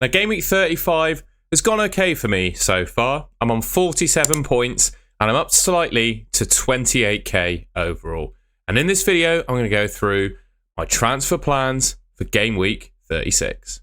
Now, game week 35 has gone okay for me so far. I'm on 47 points and I'm up slightly to 28k overall. And in this video, I'm going to go through my transfer plans for game week 36.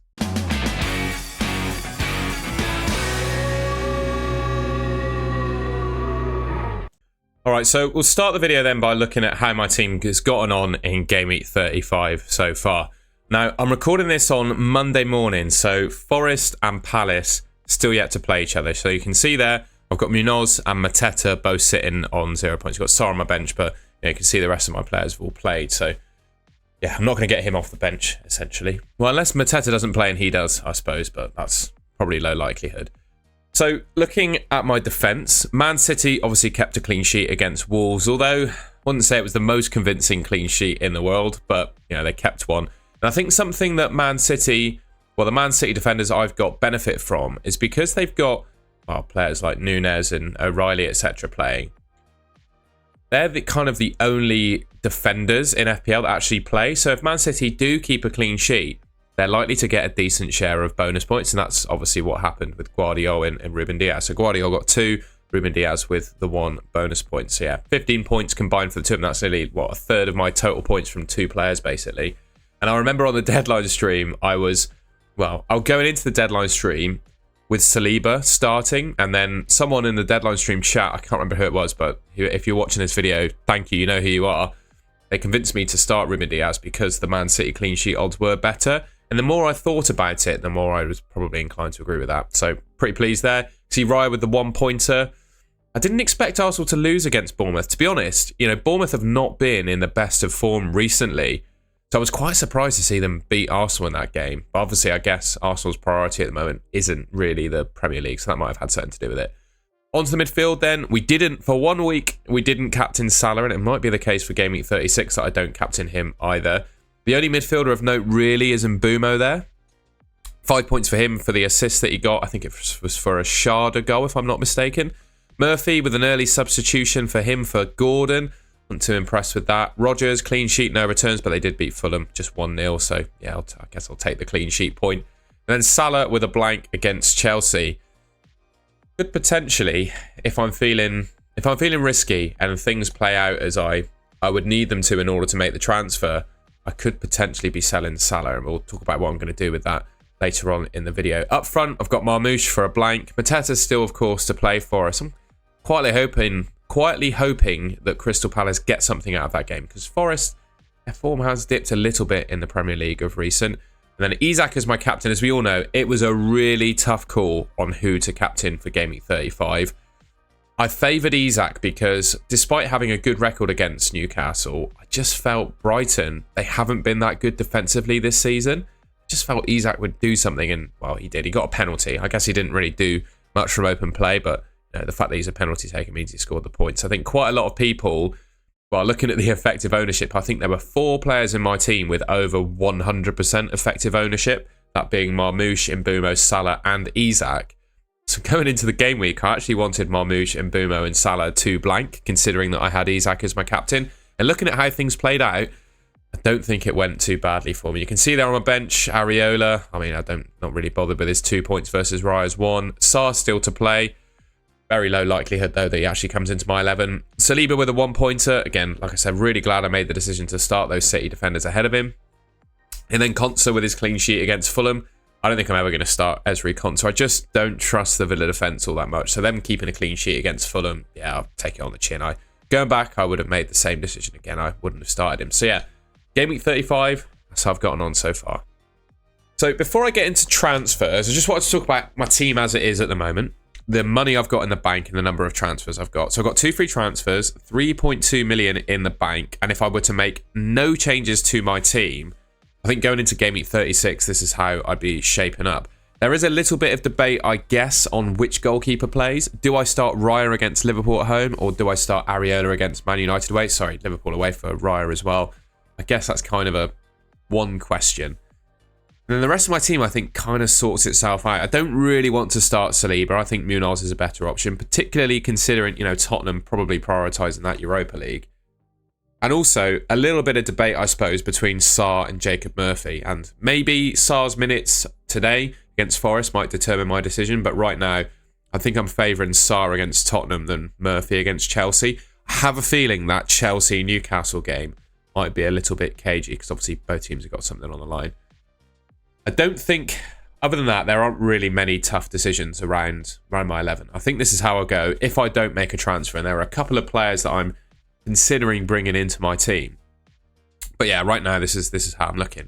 All right, so we'll start the video then by looking at how my team has gotten on in game week 35 so far. Now, I'm recording this on Monday morning, so Forest and Palace still yet to play each other. So you can see there, I've got Munoz and Mateta both sitting on 0 points. I've got Sarr on my bench, but you can see the rest of my players have all played. So yeah, I'm not going to get him off the bench, essentially. Well, unless Mateta doesn't play and he does, I suppose, but that's probably low likelihood. So looking at my defence, Man City obviously kept a clean sheet against Wolves, although I wouldn't say it was the most convincing clean sheet in the world, but they kept one. And I think something that Man City, well, the Man City defenders I've got benefit from is because they've got players like Nunez and O'Reilly, etc. playing. They're the only defenders in FPL that actually play. So if Man City do keep a clean sheet, they're likely to get a decent share of bonus points. And that's obviously what happened with Guardiola and Ruben Diaz. So Guardiola got 2, Ruben Diaz with the 1 bonus point. So yeah, 15 points combined for the two of them. That's nearly, a third of my total points from 2 players, basically. And I remember on the deadline stream, I was going into the deadline stream with Saliba starting, and then someone in the deadline stream chat, I can't remember who it was, but if you're watching this video, thank you, you know who you are. They convinced me to start Ruben Diaz because the Man City clean sheet odds were better. And the more I thought about it, the more I was probably inclined to agree with that. So pretty pleased there. See Raya with the 1-pointer. I didn't expect Arsenal to lose against Bournemouth. To be honest, Bournemouth have not been in the best of form recently. So I was quite surprised to see them beat Arsenal in that game. But obviously, I guess Arsenal's priority at the moment isn't really the Premier League, so that might have had something to do with it. On to the midfield then. For 1 week, we didn't captain Salah, and it might be the case for game week 36 that I don't captain him either. The only midfielder of note really is Mbeumo there. 5 points for him for the assist that he got. I think it was for a Sharda goal, if I'm not mistaken. Murphy with an early substitution for him for Gordon. Not too impressed with that. Rodgers, clean sheet, no returns, but they did beat Fulham, just 1-0. So, yeah, I guess I'll take the clean sheet point. And then Salah with a blank against Chelsea. Could potentially, if I'm feeling risky and things play out as I would need them to in order to make the transfer, I could potentially be selling Salah, and we'll talk about what I'm going to do with that later on in the video. Up front, I've got Marmoush for a blank. Mateta's still, of course, to play for us. I'm quietly hoping that Crystal Palace get something out of that game, because Forest, their form has dipped a little bit in the Premier League of recent. And then Isak as my captain. As we all know, it was a really tough call on who to captain for game week 35. I favoured Isak because despite having a good record against Newcastle, I just felt Brighton, they haven't been that good defensively this season. I just felt Isak would do something, and well, he did. He got a penalty. I guess he didn't really do much from open play, but the fact that he's a penalty taker means he scored the points. I think quite a lot of people, looking at the effective ownership, I think there were 4 players in my team with over 100% effective ownership, that being Marmoush, Mbeumo, Salah and Isak. So going into the game week, I actually wanted Marmoush, Mbeumo and Salah to blank, considering that I had Isak as my captain. And looking at how things played out, I don't think it went too badly for me. You can see there on my bench, Areola. Not really bothered with his 2 points versus Raya's 1. Sarr still to play. Very low likelihood, though, that he actually comes into my 11. Saliba with a 1-pointer. Again, like I said, really glad I made the decision to start those City defenders ahead of him. And then Konsa with his clean sheet against Fulham. I don't think I'm ever going to start Ezri Konsa. I just don't trust the Villa defence all that much. So them keeping a clean sheet against Fulham, yeah, I'll take it on the chin. Going back, I would have made the same decision again. I wouldn't have started him. So yeah, game week 35, that's how I've gotten on so far. So before I get into transfers, I just wanted to talk about my team as it is at the moment. The money I've got in the bank and the number of transfers I've got. So I've got 2 free transfers, 3.2 million in the bank. And if I were to make no changes to my team, I think going into game week 36, this is how I'd be shaping up. There is a little bit of debate, I guess, on which goalkeeper plays. Do I start Raya against Liverpool at home, or do I start Areola against Man United away? Sorry, Liverpool away for Raya as well. I guess that's kind of one question. And then the rest of my team, I think, kind of sorts itself out. I don't really want to start Saliba. I think Munoz is a better option, particularly considering, Tottenham probably prioritising that Europa League. And also a little bit of debate, I suppose, between Sarr and Jacob Murphy. And maybe Sarr's minutes today against Forest might determine my decision. But right now, I think I'm favouring Sarr against Tottenham than Murphy against Chelsea. I have a feeling that Chelsea-Newcastle game might be a little bit cagey because obviously both teams have got something on the line. I don't think, other than that, there aren't really many tough decisions around my 11. I think this is how I'll go if I don't make a transfer. And there are a couple of players that I'm considering bringing into my team. But yeah, right now, this is how I'm looking.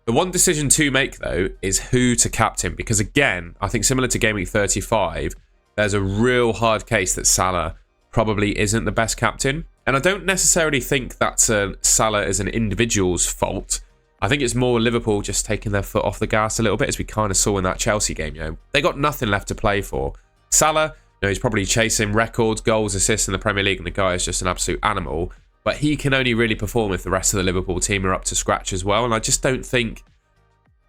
The one decision to make, though, is who to captain. Because again, I think similar to Game Week 35, there's a real hard case that Salah probably isn't the best captain. And I don't necessarily think that's Salah as an individual's fault. I think it's more Liverpool just taking their foot off the gas a little bit, as we kind of saw in that Chelsea game. You know, they got nothing left to play for. Salah, you know, he's probably chasing records, goals, assists in the Premier League, and the guy is just an absolute animal. But he can only really perform if the rest of the Liverpool team are up to scratch as well. And I just don't think,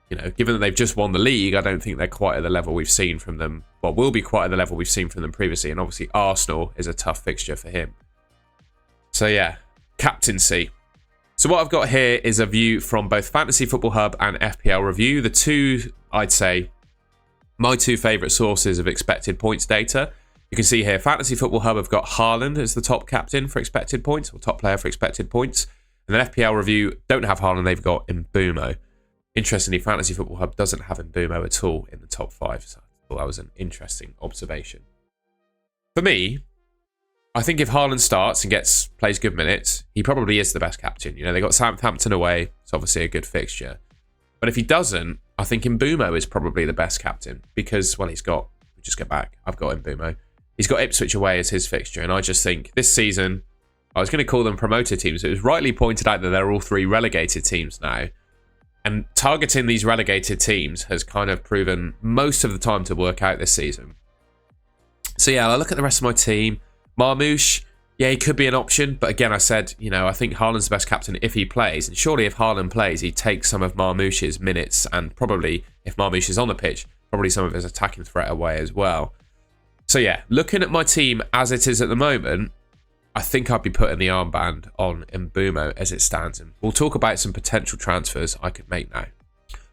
you know, given that they've just won the league, I don't think they're quite at the level we've seen from them. Well, will be quite at the level we've seen from them previously. And obviously Arsenal is a tough fixture for him. So yeah, captaincy. So what I've got here is a view from both Fantasy Football Hub and FPL Review. The two, I'd say, my two favourite sources of expected points data. You can see here, Fantasy Football Hub have got Haaland as the top captain for expected points, or top player for expected points. And then FPL Review don't have Haaland, they've got Mbeumo. Interestingly, Fantasy Football Hub doesn't have Mbeumo at all in the top 5. So I thought that was an interesting observation. For me, I think if Haaland starts and plays good minutes, he probably is the best captain. You know, they got Southampton away. It's obviously a good fixture. But if he doesn't, I think Mbeumo is probably the best captain because, well, just go back. I've got Mbeumo. He's got Ipswich away as his fixture. And I just think this season, I was going to call them promoted teams. It was rightly pointed out that they're all 3 relegated teams now. And targeting these relegated teams has kind of proven most of the time to work out this season. So yeah, I look at the rest of my team. Marmoush, yeah, he could be an option. But again, I said, you know, I think Haaland's the best captain if he plays. And surely if Haaland plays, he'd take some of Marmoush's minutes. And probably, if Marmoush is on the pitch, probably some of his attacking threat away as well. So yeah, looking at my team as it is at the moment, I think I'd be putting the armband on Mbeumo as it stands. And we'll talk about some potential transfers I could make now.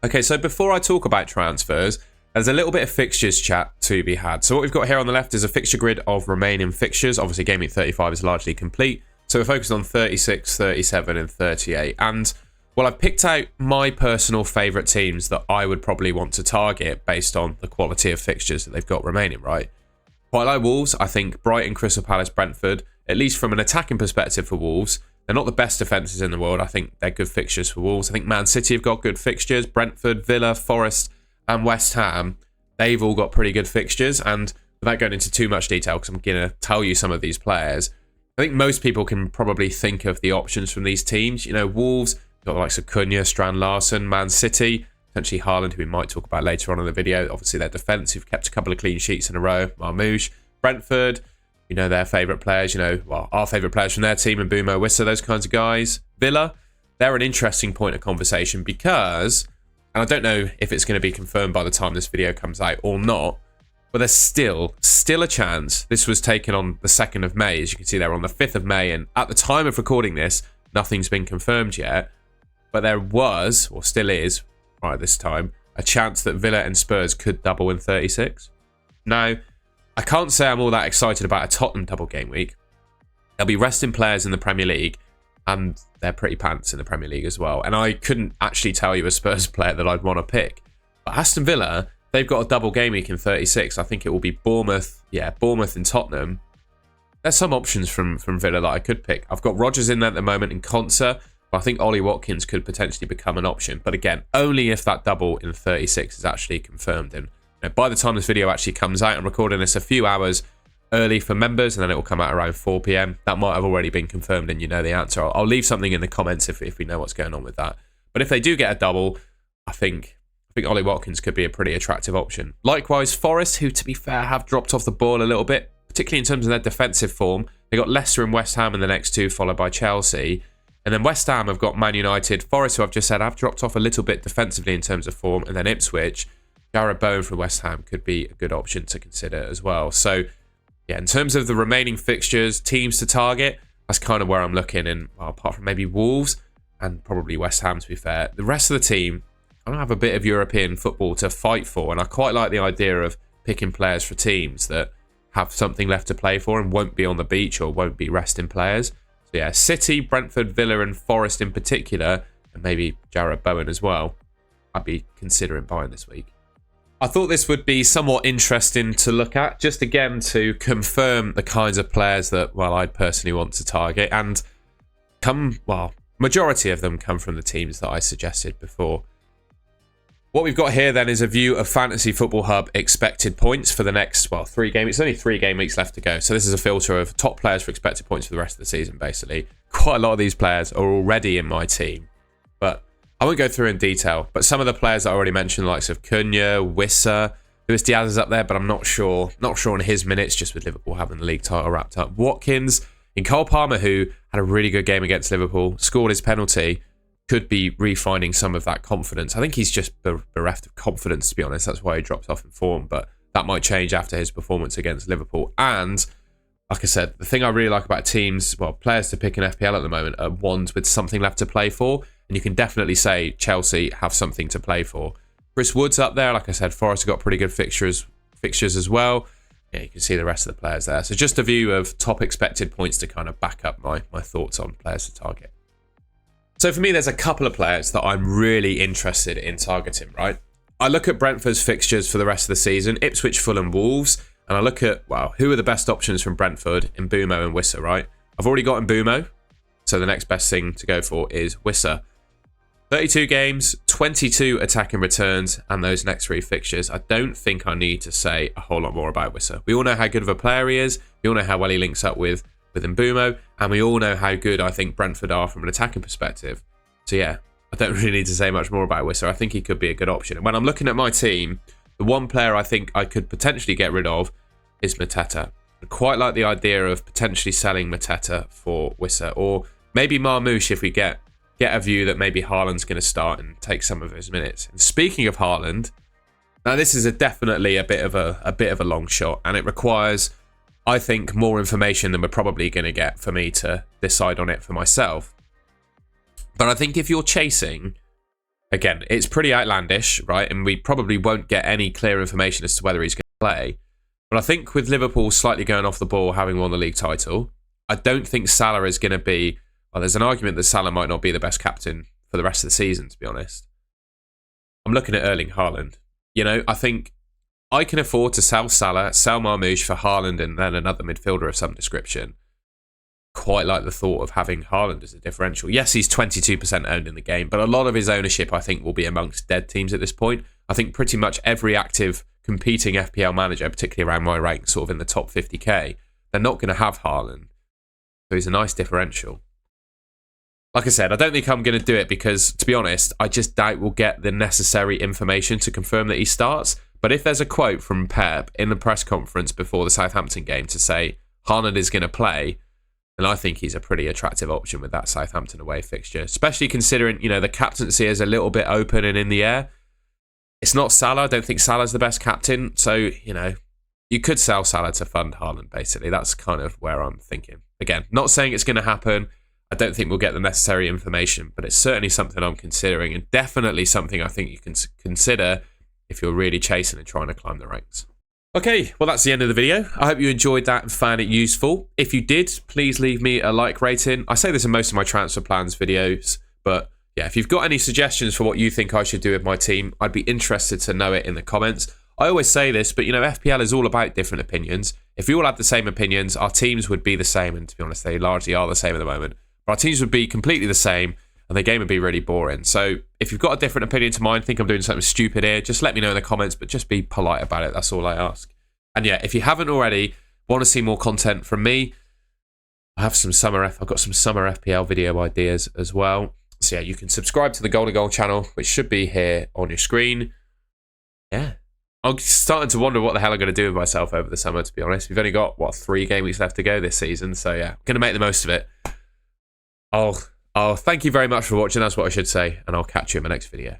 Okay, so before I talk about transfers, there's a little bit of fixtures chat to be had. So what we've got here on the left is a fixture grid of remaining fixtures. Obviously, Game Week 35 is largely complete. So we're focused on 36, 37 and 38. And, well, I've picked out my personal favourite teams that I would probably want to target based on the quality of fixtures that they've got remaining, right? Quite like Wolves, I think Brighton, Crystal Palace, Brentford, at least from an attacking perspective for Wolves, they're not the best defences in the world. I think they're good fixtures for Wolves. I think Man City have got good fixtures. Brentford, Villa, Forest and West Ham, they've all got pretty good fixtures. And without going into too much detail, because I'm going to tell you some of these players, I think most people can probably think of the options from these teams. You know, Wolves, got the likes of Cunha, Strand Larsen, Man City, potentially Haaland, who we might talk about later on in the video. Obviously, their defence, who've kept a couple of clean sheets in a row. Marmoush, Brentford, you know, their favourite players, you know, well, our favourite players from their team, and Mbeumo, Wissa, those kinds of guys. Villa, they're an interesting point of conversation because, and I don't know if it's going to be confirmed by the time this video comes out or not, but there's still a chance. This was taken on the 2nd of May. As you can see, they're on the 5th of May. And at the time of recording this, nothing's been confirmed yet. But there was, or still is, right at this time, a chance that Villa and Spurs could double in 36. Now, I can't say I'm all that excited about a Tottenham double game week. There'll be resting players in the Premier League, and they're pretty pants in the Premier League as well. And I couldn't actually tell you a Spurs player that I'd want to pick. But Aston Villa, they've got a double game week in 36. I think it will be Bournemouth. Yeah, Bournemouth and Tottenham. There's some options from Villa that I could pick. I've got Rodgers in there at the moment in Konsa. But I think Ollie Watkins could potentially become an option. But again, only if that double in 36 is actually confirmed. And you know, by the time this video actually comes out, I'm recording this a few hours early for members, and then it will come out around 4 p.m. That might have already been confirmed, and you know the answer. I'll leave something in the comments if we know what's going on with that. But if they do get a double, I think Ollie Watkins could be a pretty attractive option. Likewise, Forest, who to be fair have dropped off the ball a little bit, particularly in terms of their defensive form. They got Leicester and West Ham in the next two, followed by Chelsea. And then West Ham have got Man United. Forest, who I've just said, have dropped off a little bit defensively in terms of form. And then Ipswich, Jarrod Bowen from West Ham could be a good option to consider as well. So, yeah, in terms of the remaining fixtures, teams to target, That's kind of where I'm looking. And well, apart from maybe Wolves and probably West Ham, to be fair, the rest of the team, I don't have a bit of European football to fight for. And I quite like the idea of picking players for teams that have something left to play for and won't be on the beach or won't be resting players. So yeah, City, Brentford, Villa and Forest in particular, and maybe Jarrod Bowen as well, I'd be considering buying this week. I thought this would be somewhat interesting to look at, just again to confirm the kinds of players that, well, I'd personally want to target, and majority of them come from the teams that I suggested before. What we've got here then is a view of Fantasy Football Hub expected points for the next, 3 game weeks. It's only 3 game weeks left to go. So this is a filter of top players for expected points for the rest of the season, basically. Quite a lot of these players are already in my team, but I won't go through in detail. But some of the players I already mentioned, the likes of Cunha, Wissa, Luis Diaz is up there, but I'm not sure on his minutes, just with Liverpool having the league title wrapped up. Watkins, in Cole Palmer, who had a really good game against Liverpool, scored his penalty, could be refinding some of that confidence. I think he's just bereft of confidence, to be honest. That's why he dropped off in form, but that might change after his performance against Liverpool. And like I said, the thing I really like about teams, players to pick in FPL at the moment are ones with something left to play for. And you can definitely say Chelsea have something to play for. Chris Wood's up there. Like I said, Forest have got pretty good fixtures as well. Yeah, you can see the rest of the players there. So just a view of top expected points to kind of back up my thoughts on players to target. So for me, there's a couple of players that I'm really interested in targeting, right? I look at Brentford's fixtures for the rest of the season, Ipswich, Fulham, Wolves, and I look at, who are the best options from Brentford, Mbeumo and Wissa, right? I've already got Mbeumo, so the next best thing to go for is Wissa. 32 games, 22 attacking returns, and those next 3 fixtures. I don't think I need to say a whole lot more about Wissa. We all know how good of a player he is. We all know how well he links up with Mbeumo, and we all know how good I think Brentford are from an attacking perspective. So yeah, I don't really need to say much more about Wissa. I think he could be a good option. And when I'm looking at my team, the one player I think I could potentially get rid of is Mateta. I quite like the idea of potentially selling Mateta for Wissa, or maybe Marmoush if we get a view that maybe Haaland's going to start and take some of his minutes. And speaking of Haaland, now this is definitely a bit of a long shot, and it requires, I think, more information than we're probably going to get for me to decide on it for myself. But I think if you're chasing, again, it's pretty outlandish, right? And we probably won't get any clear information as to whether he's going to play. But I think with Liverpool slightly going off the ball, having won the league title, I don't think Salah is going to be, there's an argument that Salah might not be the best captain for the rest of the season, to be honest. I'm looking at Erling Haaland. I think I can afford to sell Salah, sell Marmoush for Haaland and then another midfielder of some description. Quite like the thought of having Haaland as a differential. Yes, he's 22% owned in the game, but a lot of his ownership, I think, will be amongst dead teams at this point. I think pretty much every active competing FPL manager, particularly around my rank, sort of in the top 50k, they're not going to have Haaland. So he's a nice differential. Like I said, I don't think I'm going to do it because, to be honest, I just doubt we'll get the necessary information to confirm that he starts. But if there's a quote from Pep in the press conference before the Southampton game to say Haaland is going to play, then I think he's a pretty attractive option with that Southampton away fixture, especially considering, the captaincy is a little bit open and in the air. It's not Salah. I don't think Salah's the best captain. So, you could sell Salah to fund Haaland, basically. That's kind of where I'm thinking. Again, not saying it's going to happen. I don't think we'll get the necessary information, but it's certainly something I'm considering, and definitely something I think you can consider if you're really chasing and trying to climb the ranks. Okay, well, that's the end of the video. I hope you enjoyed that and found it useful. If you did, please leave me a like rating. I say this in most of my transfer plans videos, but yeah, if you've got any suggestions for what you think I should do with my team, I'd be interested to know it in the comments. I always say this, but FPL is all about different opinions. If we all had the same opinions, our teams would be the same, and to be honest, they largely are the same at the moment. But our teams would be completely the same, and the game would be really boring. So if you've got a different opinion to mine, think I'm doing something stupid here, just let me know in the comments, but just be polite about it. That's all I ask. And yeah, if you haven't already, want to see more content from me, I've got some summer FPL video ideas as well. So yeah, you can subscribe to the Golden Goal channel, which should be here on your screen. Yeah. I'm starting to wonder what the hell I'm going to do with myself over the summer, to be honest. We've only got, 3 game weeks left to go this season. So yeah, I'm going to make the most of it. Oh, thank you very much for watching. That's what I should say. And I'll catch you in my next video.